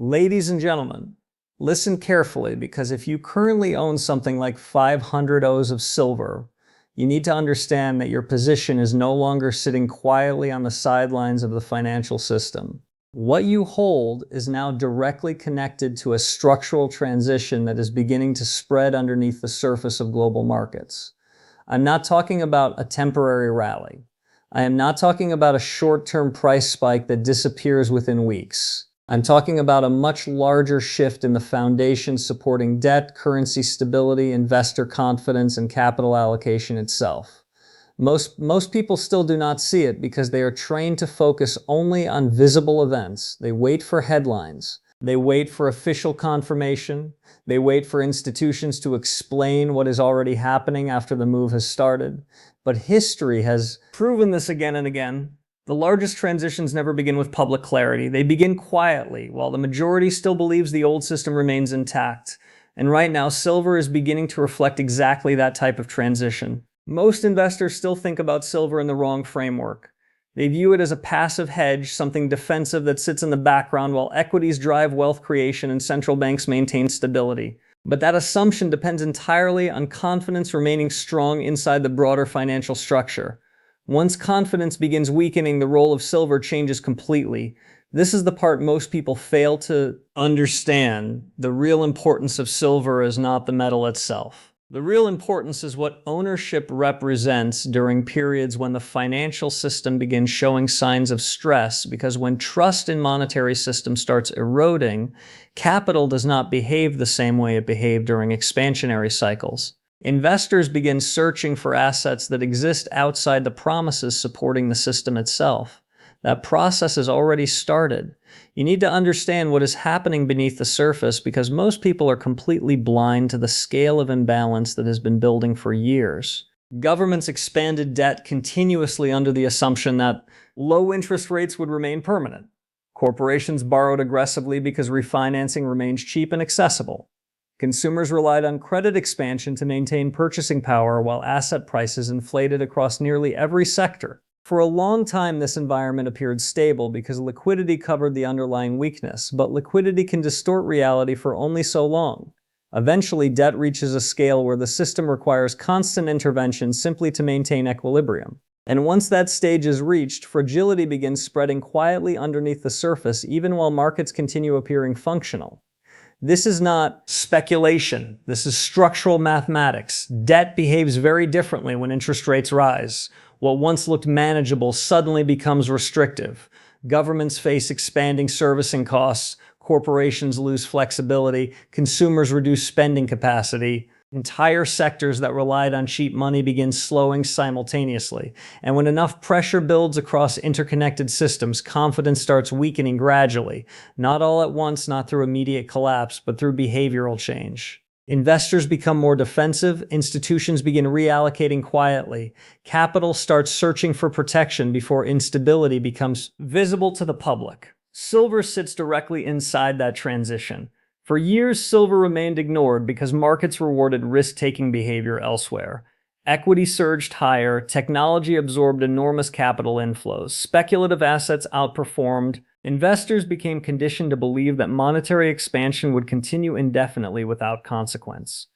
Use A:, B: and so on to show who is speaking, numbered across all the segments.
A: Ladies and gentlemen, listen carefully, because if you currently own something like 500 O's of silver, you need to understand that your position is no longer sitting quietly on the sidelines of the financial system. What you hold is now directly connected to a structural transition that is beginning to spread underneath the surface of global markets. I'm not talking about a temporary rally. I am not talking about a short-term price spike that disappears within weeks. I'm talking about a much larger shift in the foundation supporting debt, currency stability, investor confidence, and capital allocation itself. Most people still do not see it because they are trained to focus only on visible events. They wait for headlines. They wait for official confirmation. They wait for institutions to explain what is already happening after the move has started. But history has proven this again and again. The largest transitions never begin with public clarity. They begin quietly, while the majority still believes the old system remains intact. And right now, silver is beginning to reflect exactly that type of transition. Most investors still think about silver in the wrong framework. They view it as a passive hedge, something defensive that sits in the background while equities drive wealth creation and central banks maintain stability. But that assumption depends entirely on confidence remaining strong inside the broader financial structure. Once confidence begins weakening, the role of silver changes completely. This is the part most people fail to understand. The real importance of silver is not the metal itself. The real importance is what ownership represents during periods when the financial system begins showing signs of stress, because when trust in monetary system starts eroding, capital does not behave the same way it behaved during expansionary cycles. Investors begin searching for assets that exist outside the promises supporting the system itself. That process has already started. You need to understand what is happening beneath the surface, because most people are completely blind to the scale of imbalance that has been building for years. Governments expanded debt continuously under the assumption that low interest rates would remain permanent. Corporations borrowed aggressively because refinancing remains cheap and accessible. Consumers relied on credit expansion to maintain purchasing power, while asset prices inflated across nearly every sector. For a long time, this environment appeared stable because liquidity covered the underlying weakness, but liquidity can distort reality for only so long. Eventually, debt reaches a scale where the system requires constant intervention simply to maintain equilibrium. And once that stage is reached, fragility begins spreading quietly underneath the surface, even while markets continue appearing functional. This is not speculation. This is structural mathematics. Debt behaves very differently when interest rates rise. What once looked manageable suddenly becomes restrictive. Governments face expanding servicing costs. Corporations lose flexibility. Consumers reduce spending capacity. Entire sectors that relied on cheap money begin slowing simultaneously. And when enough pressure builds across interconnected systems, confidence starts weakening gradually. Not all at once, not through immediate collapse, but through behavioral change. Investors become more defensive. Institutions begin reallocating quietly. Capital starts searching for protection before instability becomes visible to the public. Silver sits directly inside that transition. For years, silver remained ignored because markets rewarded risk-taking behavior elsewhere. Equity surged higher, technology absorbed enormous capital inflows, speculative assets outperformed. Investors became conditioned to believe that monetary expansion would continue indefinitely without consequence.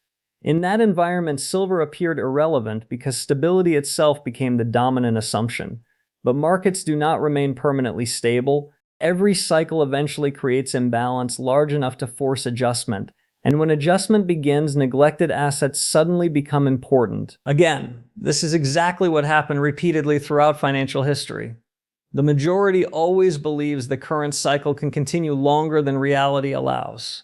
A: In that environment, silver appeared irrelevant because stability itself became the dominant assumption. But markets do not remain permanently stable. Every cycle eventually creates imbalance large enough to force adjustment. And when adjustment begins, neglected assets suddenly become important. Again, this is exactly what happened repeatedly throughout financial history. The majority always believes the current cycle can continue longer than reality allows.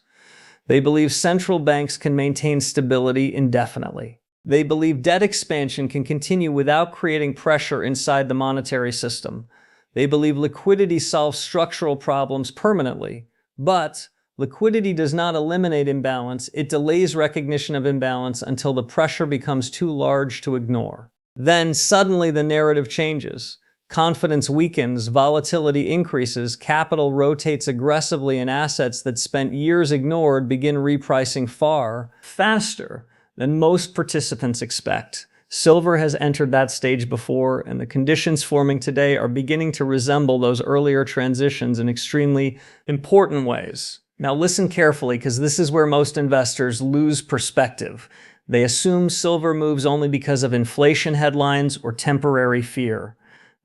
A: They believe central banks can maintain stability indefinitely. They believe debt expansion can continue without creating pressure inside the monetary system. They believe liquidity solves structural problems permanently. But liquidity does not eliminate imbalance. It delays recognition of imbalance until the pressure becomes too large to ignore. Then suddenly the narrative changes. Confidence weakens, volatility increases, capital rotates aggressively, and assets that spent years ignored begin repricing far faster than most participants expect. Silver has entered that stage before, and the conditions forming today are beginning to resemble those earlier transitions in extremely important ways. Now listen carefully, because this is where most investors lose perspective. They assume silver moves only because of inflation headlines or temporary fear.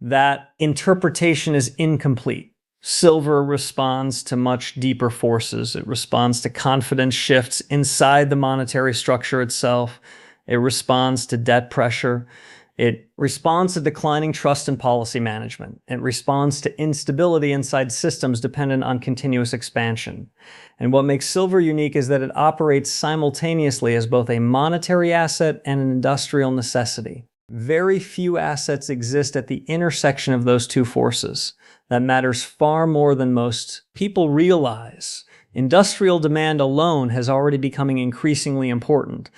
A: That interpretation is incomplete. Silver responds to much deeper forces. It responds to confidence shifts inside the monetary structure itself. It responds to debt pressure. It responds to declining trust in policy management. It responds to instability inside systems dependent on continuous expansion. And what makes silver unique is that it operates simultaneously as both a monetary asset and an industrial necessity. Very few assets exist at the intersection of those two forces. That matters far more than most people realize. Industrial demand alone has already becoming increasingly important.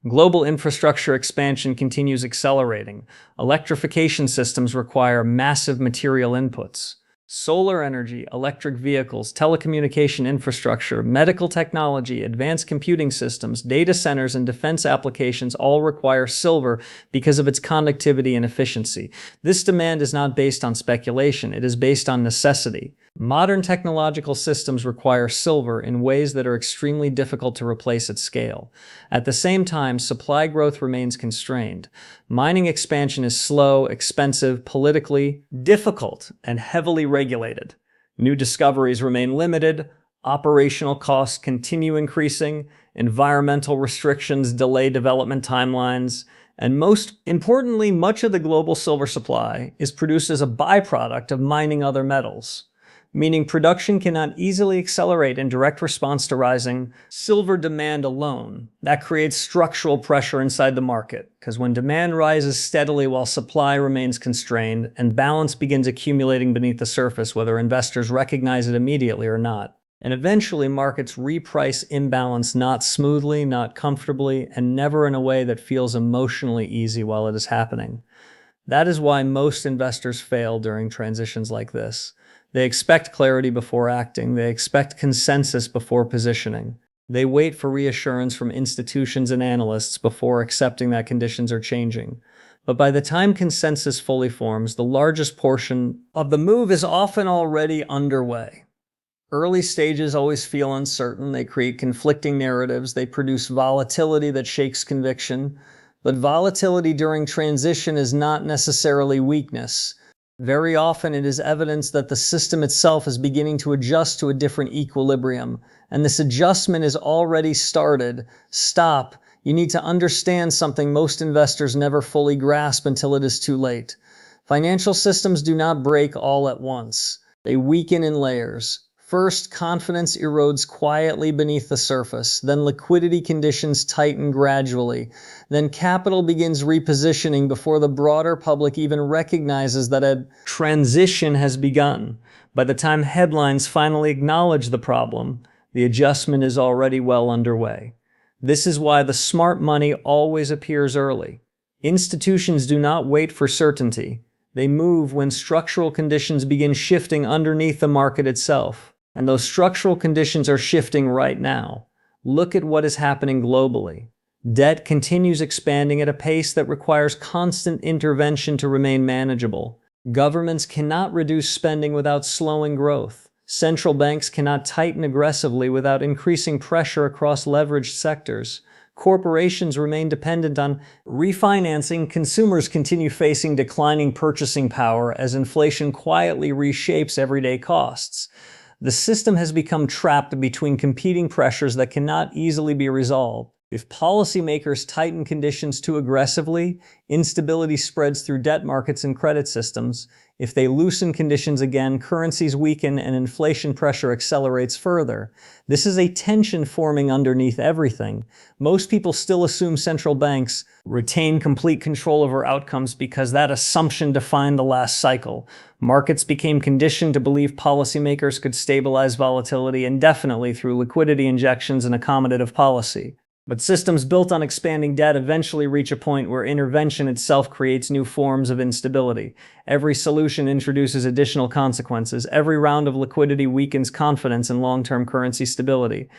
A: Global infrastructure expansion continues accelerating. Electrification systems require massive material inputs. Solar energy, electric vehicles, telecommunication infrastructure, medical technology, advanced computing systems, data centers, and defense applications all require silver because of its conductivity and efficiency. This demand is not based on speculation, it is based on necessity. Modern technological systems require silver in ways that are extremely difficult to replace at scale. At the same time, supply growth remains constrained. Mining expansion is slow, expensive, politically difficult, and heavily regulated. New discoveries remain limited, operational costs continue increasing, environmental restrictions delay development timelines, and most importantly, much of the global silver supply is produced as a byproduct of mining other metals, meaning production cannot easily accelerate in direct response to rising silver demand alone. That creates structural pressure inside the market, because when demand rises steadily while supply remains constrained and balance begins accumulating beneath the surface, whether investors recognize it immediately or not. And eventually markets reprice imbalance not smoothly, not comfortably, and never in a way that feels emotionally easy while it is happening. That is why most investors fail during transitions like this. They expect clarity before acting. They expect consensus before positioning. They wait for reassurance from institutions and analysts before accepting that conditions are changing. But by the time consensus fully forms, the largest portion of the move is often already underway. Early stages always feel uncertain. They create conflicting narratives. They produce volatility that shakes conviction. But volatility during transition is not necessarily weakness. Very often it is evidence that the system itself is beginning to adjust to a different equilibrium, and this adjustment is already started. Stop. You need to understand something most investors never fully grasp until it is too late. Financial systems do not break all at once. They weaken in layers. First, confidence erodes quietly beneath the surface. Then liquidity conditions tighten gradually. Then capital begins repositioning before the broader public even recognizes that a transition has begun. By the time headlines finally acknowledge the problem, the adjustment is already well underway. This is why the smart money always appears early. Institutions do not wait for certainty. They move when structural conditions begin shifting underneath the market itself. And those structural conditions are shifting right now. Look at what is happening globally. Debt continues expanding at a pace that requires constant intervention to remain manageable. Governments cannot reduce spending without slowing growth. Central banks cannot tighten aggressively without increasing pressure across leveraged sectors. Corporations remain dependent on refinancing. Consumers continue facing declining purchasing power as inflation quietly reshapes everyday costs. The system has become trapped between competing pressures that cannot easily be resolved. If policymakers tighten conditions too aggressively, instability spreads through debt markets and credit systems. If they loosen conditions again, currencies weaken and inflation pressure accelerates further. This is a tension forming underneath everything. Most people still assume central banks retain complete control over outcomes because that assumption defined the last cycle. Markets became conditioned to believe policymakers could stabilize volatility indefinitely through liquidity injections and accommodative policy. But systems built on expanding debt eventually reach a point where intervention itself creates new forms of instability. Every solution introduces additional consequences. Every round of liquidity weakens confidence in long-term currency stability.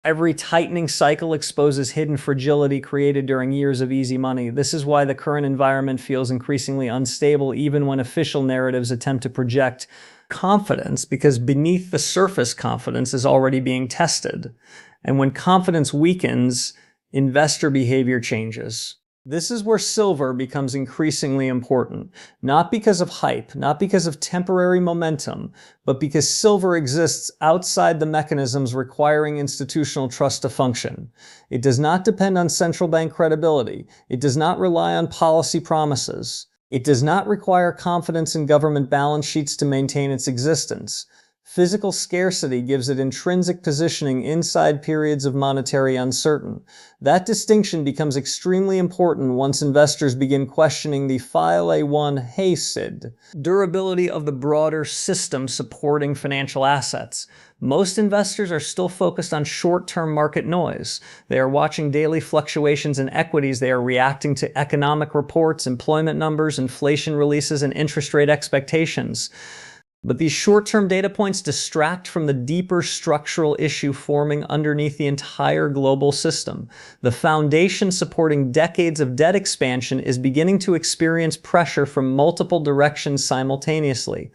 A: Every tightening cycle exposes hidden fragility created during years of easy money. This is why the current environment feels increasingly unstable, even when official narratives attempt to project Confidence, because beneath the surface, confidence is already being tested. And when confidence weakens, investor behavior changes. This is where silver becomes increasingly important, not because of hype, not because of temporary momentum, but because silver exists outside the mechanisms requiring institutional trust to function. It does not depend on central bank credibility. It does not rely on policy promises. It does not require confidence in government balance sheets to maintain its existence. Physical scarcity gives it intrinsic positioning inside periods of monetary uncertainty. That distinction becomes extremely important once investors begin questioning the file A1 HACID, durability of the broader system supporting financial assets. Most investors are still focused on short-term market noise. They are watching daily fluctuations in equities. They are reacting to economic reports, employment numbers, inflation releases, and interest rate expectations. But these short-term data points distract from the deeper structural issue forming underneath the entire global system. The foundation supporting decades of debt expansion is beginning to experience pressure from multiple directions simultaneously.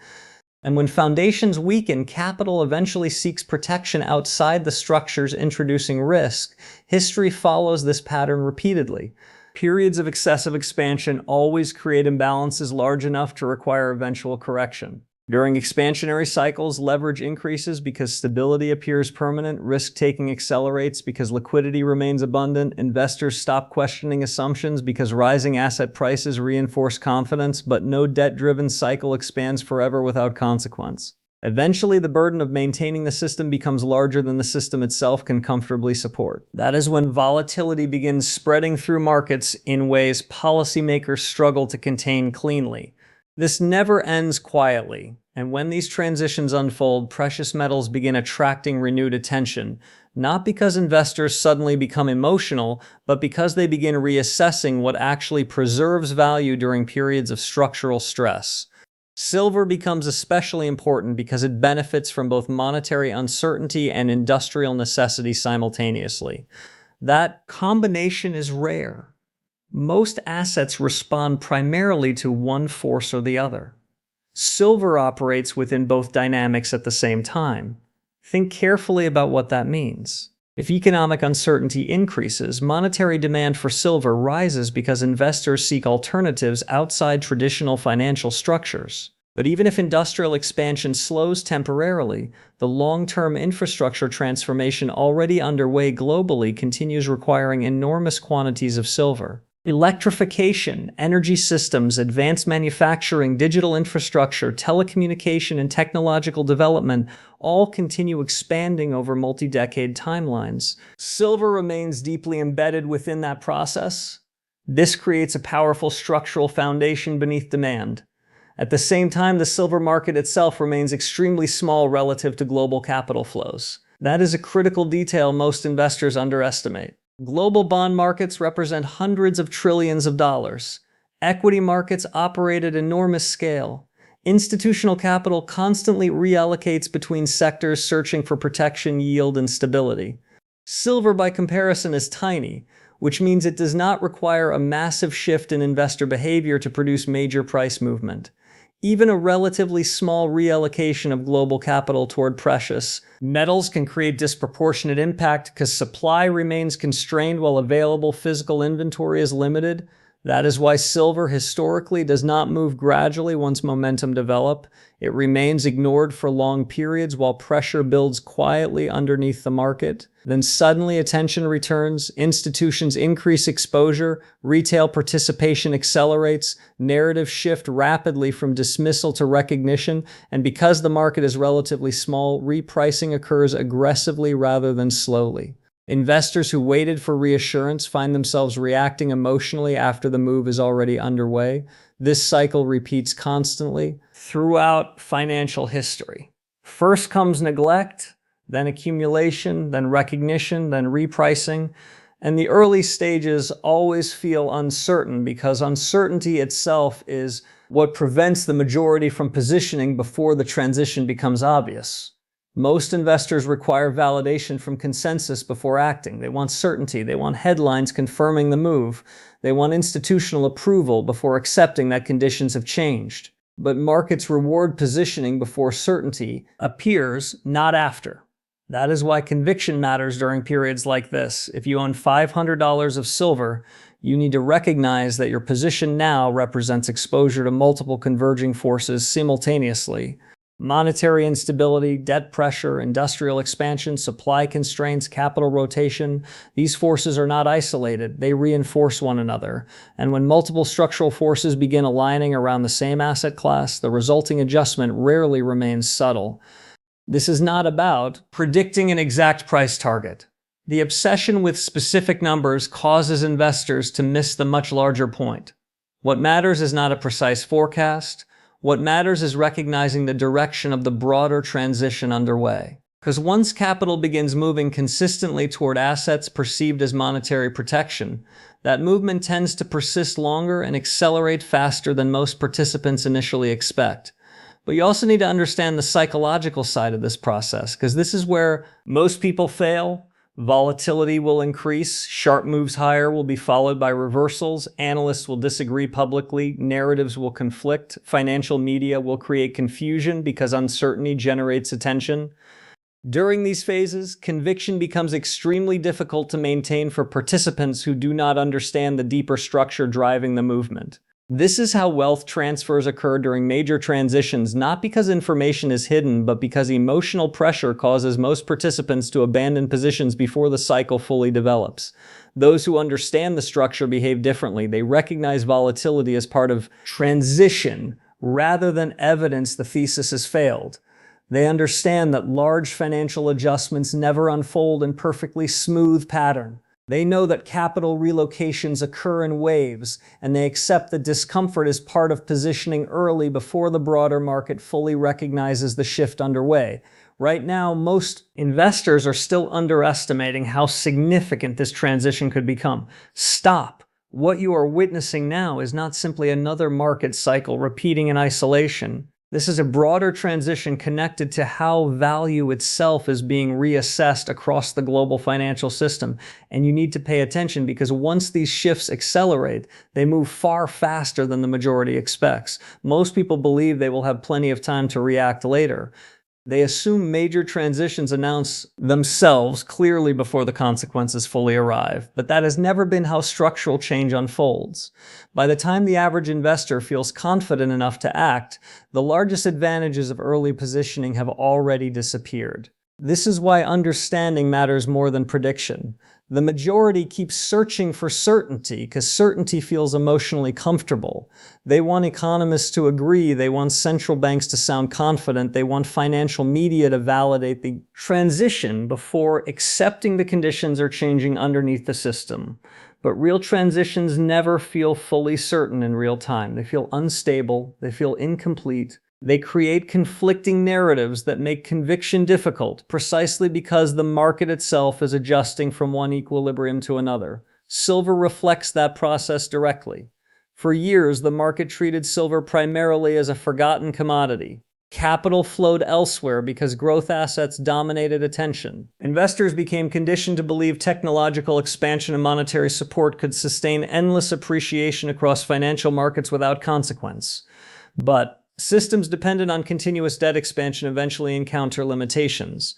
A: And when foundations weaken, capital eventually seeks protection outside the structures introducing risk. History follows this pattern repeatedly. Periods of excessive expansion always create imbalances large enough to require eventual correction. During expansionary cycles, leverage increases because stability appears permanent, risk-taking accelerates because liquidity remains abundant, investors stop questioning assumptions because rising asset prices reinforce confidence, but no debt-driven cycle expands forever without consequence. Eventually, the burden of maintaining the system becomes larger than the system itself can comfortably support. That is when volatility begins spreading through markets in ways policymakers struggle to contain cleanly. This never ends quietly, and when these transitions unfold, precious metals begin attracting renewed attention, not because investors suddenly become emotional, but because they begin reassessing what actually preserves value during periods of structural stress. Silver becomes especially important because it benefits from both monetary uncertainty and industrial necessity simultaneously. That combination is rare. Most assets respond primarily to one force or the other. Silver operates within both dynamics at the same time. Think carefully about what that means. If economic uncertainty increases, monetary demand for silver rises because investors seek alternatives outside traditional financial structures. But even if industrial expansion slows temporarily, the long-term infrastructure transformation already underway globally continues requiring enormous quantities of silver. Electrification, energy systems, advanced manufacturing, digital infrastructure, telecommunication, and technological development all continue expanding over multi-decade timelines. Silver remains deeply embedded within that process. This creates a powerful structural foundation beneath demand. At the same time, the silver market itself remains extremely small relative to global capital flows. That is a critical detail most investors underestimate. Global bond markets represent hundreds of trillions of dollars. Equity markets operate at enormous scale. Institutional capital constantly reallocates between sectors searching for protection, yield, and stability. Silver, by comparison, is tiny, which means it does not require a massive shift in investor behavior to produce major price movement. Even a relatively small reallocation of global capital toward precious metals can create disproportionate impact because supply remains constrained while available physical inventory is limited. That is why silver historically does not move gradually once momentum develops. It remains ignored for long periods while pressure builds quietly underneath the market. Then suddenly attention returns, institutions increase exposure, retail participation accelerates, narratives shift rapidly from dismissal to recognition, and because the market is relatively small, repricing occurs aggressively rather than slowly. Investors who waited for reassurance find themselves reacting emotionally after the move is already underway. This cycle repeats constantly throughout financial history. First comes neglect, then accumulation, then recognition, then repricing. And the early stages always feel uncertain because uncertainty itself is what prevents the majority from positioning before the transition becomes obvious. Most investors require validation from consensus before acting. They want certainty. They want headlines confirming the move. They want institutional approval before accepting that conditions have changed. But markets reward positioning before certainty appears, not after. That is why conviction matters during periods like this. If you own $500 of silver, you need to recognize that your position now represents exposure to multiple converging forces simultaneously. Monetary instability, debt pressure, industrial expansion, supply constraints, capital rotation. These forces are not isolated. They reinforce one another. And when multiple structural forces begin aligning around the same asset class, the resulting adjustment rarely remains subtle. This is not about predicting an exact price target. The obsession with specific numbers causes investors to miss the much larger point. What matters is not a precise forecast. What matters is recognizing the direction of the broader transition underway. Because once capital begins moving consistently toward assets perceived as monetary protection, that movement tends to persist longer and accelerate faster than most participants initially expect. But you also need to understand the psychological side of this process, because this is where most people fail. Volatility will increase, sharp moves higher will be followed by reversals, analysts will disagree publicly, narratives will conflict, financial media will create confusion because uncertainty generates attention. During these phases, conviction becomes extremely difficult to maintain for participants who do not understand the deeper structure driving the movement. This is how wealth transfers occur during major transitions, not because information is hidden, but because emotional pressure causes most participants to abandon positions before the cycle fully develops. Those who understand the structure behave differently. They recognize volatility as part of transition rather than evidence the thesis has failed. They understand that large financial adjustments never unfold in perfectly smooth pattern. They know that capital relocations occur in waves, and they accept that discomfort is part of positioning early before the broader market fully recognizes the shift underway. Right now, most investors are still underestimating how significant this transition could become. Stop. What you are witnessing now is not simply another market cycle repeating in isolation. This is a broader transition connected to how value itself is being reassessed across the global financial system. And you need to pay attention because once these shifts accelerate, they move far faster than the majority expects. Most people believe they will have plenty of time to react later. They assume major transitions announce themselves clearly before the consequences fully arrive, but that has never been how structural change unfolds. By the time the average investor feels confident enough to act, the largest advantages of early positioning have already disappeared. This is why understanding matters more than prediction. The majority keeps searching for certainty because certainty feels emotionally comfortable. They want economists to agree, they want central banks to sound confident, they want financial media to validate the transition before accepting the conditions are changing underneath the system. But real transitions never feel fully certain in real time. They feel unstable, they feel incomplete. They create conflicting narratives that make conviction difficult, precisely because the market itself is adjusting from one equilibrium to another. Silver reflects that process directly. For years, the market treated silver primarily as a forgotten commodity. Capital flowed elsewhere because growth assets dominated attention. Investors became conditioned to believe technological expansion and monetary support could sustain endless appreciation across financial markets without consequence. But systems dependent on continuous debt expansion eventually encounter limitations.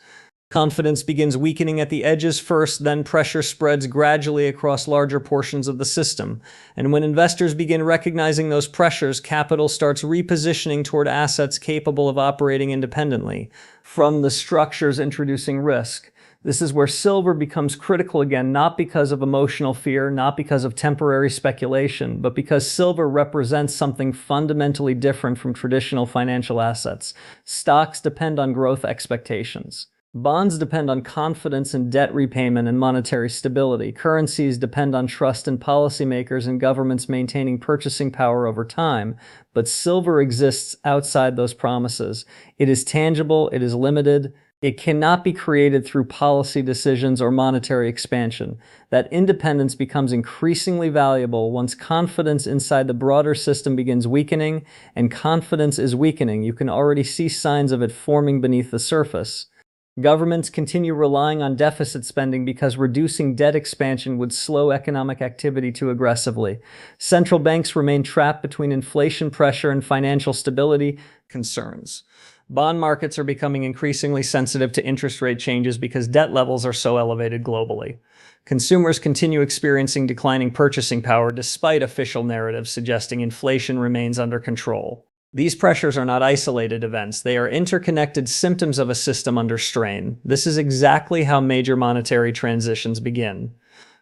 A: Confidence begins weakening at the edges first, then pressure spreads gradually across larger portions of the system. And when investors begin recognizing those pressures, capital starts repositioning toward assets capable of operating independently from the structures introducing risk. This is where silver becomes critical again, not because of emotional fear, not because of temporary speculation, but because silver represents something fundamentally different from traditional financial assets. Stocks depend on growth expectations. Bonds depend on confidence in debt repayment and monetary stability. Currencies depend on trust in policymakers and governments maintaining purchasing power over time. But silver exists outside those promises. It is tangible, it is limited. It cannot be created through policy decisions or monetary expansion. That independence becomes increasingly valuable once confidence inside the broader system begins weakening, and confidence is weakening. You can already see signs of it forming beneath the surface. Governments continue relying on deficit spending because reducing debt expansion would slow economic activity too aggressively. Central banks remain trapped between inflation pressure and financial stability concerns. Bond markets are becoming increasingly sensitive to interest rate changes because debt levels are so elevated globally. Consumers continue experiencing declining purchasing power despite official narratives suggesting inflation remains under control. These pressures are not isolated events. They are interconnected symptoms of a system under strain. This is exactly how major monetary transitions begin.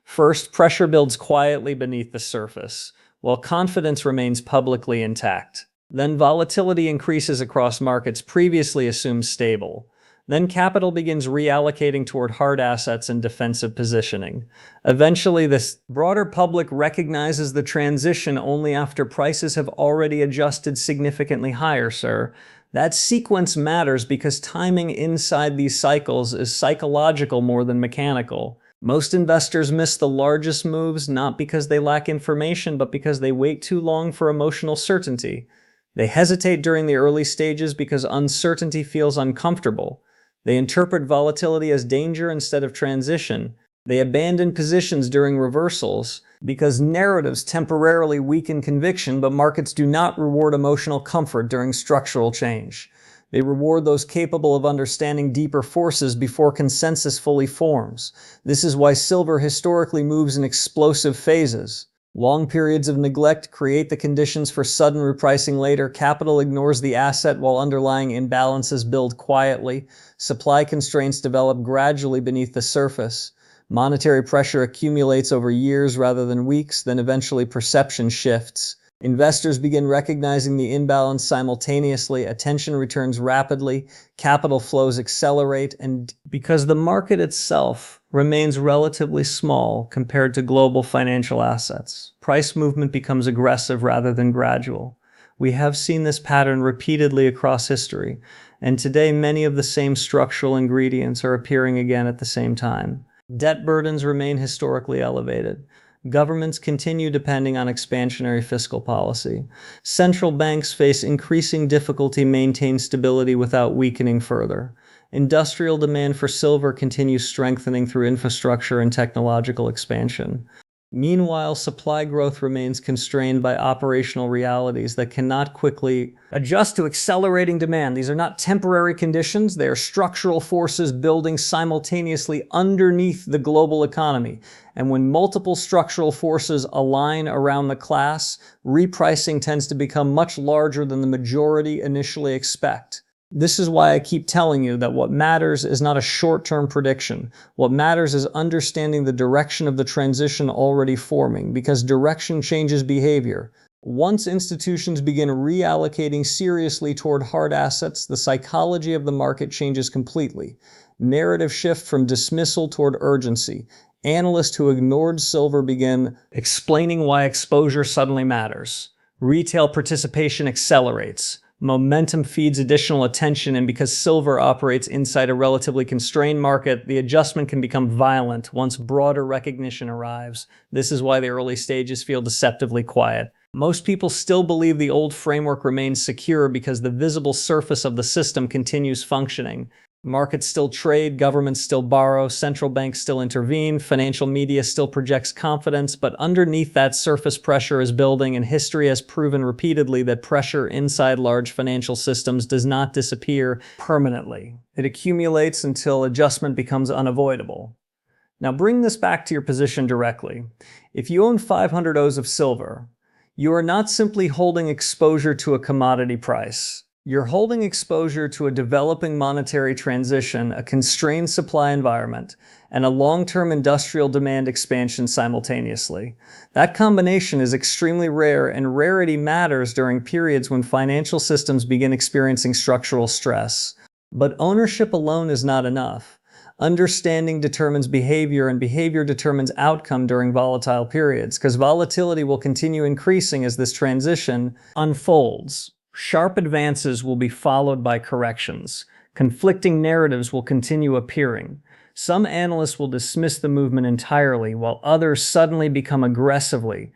A: First, pressure builds quietly beneath the surface, while confidence remains publicly intact. Then volatility increases across markets previously assumed stable. Then capital begins reallocating toward hard assets and defensive positioning. Eventually, this broader public recognizes the transition only after prices have already adjusted significantly higher, sir. That sequence matters because timing inside these cycles is psychological more than mechanical. Most investors miss the largest moves not because they lack information, but because they wait too long for emotional certainty. They hesitate during the early stages because uncertainty feels uncomfortable. They interpret volatility as danger instead of transition. They abandon positions during reversals because narratives temporarily weaken conviction, but markets do not reward emotional comfort during structural change. They reward those capable of understanding deeper forces before consensus fully forms. This is why silver historically moves in explosive phases. Long periods of neglect create the conditions for sudden repricing later. Capital ignores the asset while underlying imbalances build quietly. Supply constraints develop gradually beneath the surface. Monetary pressure accumulates over years rather than weeks, then eventually perception shifts. Investors begin recognizing the imbalance simultaneously, attention returns rapidly, capital flows accelerate, and because the market itself remains relatively small compared to global financial assets, price movement becomes aggressive rather than gradual. We have seen this pattern repeatedly across history, and today many of the same structural ingredients are appearing again at the same time. Debt burdens remain historically elevated. Governments continue depending on expansionary fiscal policy. Central banks face increasing difficulty maintaining stability without weakening further. Industrial demand for silver continues strengthening through infrastructure and technological expansion. Meanwhile, supply growth remains constrained by operational realities that cannot quickly adjust to accelerating demand. These are not temporary conditions, they are structural forces building simultaneously underneath the global economy. And when multiple structural forces align around the class, repricing tends to become much larger than the majority initially expect. This is why I keep telling you that what matters is not a short-term prediction. What matters is understanding the direction of the transition already forming, because direction changes behavior. Once institutions begin reallocating seriously toward hard assets, the psychology of the market changes completely. Narrative shift from dismissal toward urgency. Analysts who ignored silver begin explaining why exposure suddenly matters. Retail participation accelerates. Momentum feeds additional attention, and because silver operates inside a relatively constrained market, the adjustment can become violent once broader recognition arrives. This is why the early stages feel deceptively quiet. Most people still believe the old framework remains secure because the visible surface of the system continues functioning. Markets still trade, governments still borrow, central banks still intervene, financial media still projects confidence, but underneath that surface pressure is building, and history has proven repeatedly that pressure inside large financial systems does not disappear permanently. It accumulates until adjustment becomes unavoidable. Now bring this back to your position directly. If you own 500 O's of silver, you are not simply holding exposure to a commodity price. You're holding exposure to a developing monetary transition, a constrained supply environment, and a long-term industrial demand expansion simultaneously. That combination is extremely rare, and rarity matters during periods when financial systems begin experiencing structural stress. But ownership alone is not enough. Understanding determines behavior, and behavior determines outcome during volatile periods, because volatility will continue increasing as this transition unfolds. Sharp advances will be followed by corrections. Conflicting narratives will continue appearing. Some analysts will dismiss the movement entirely, while others suddenly become aggressively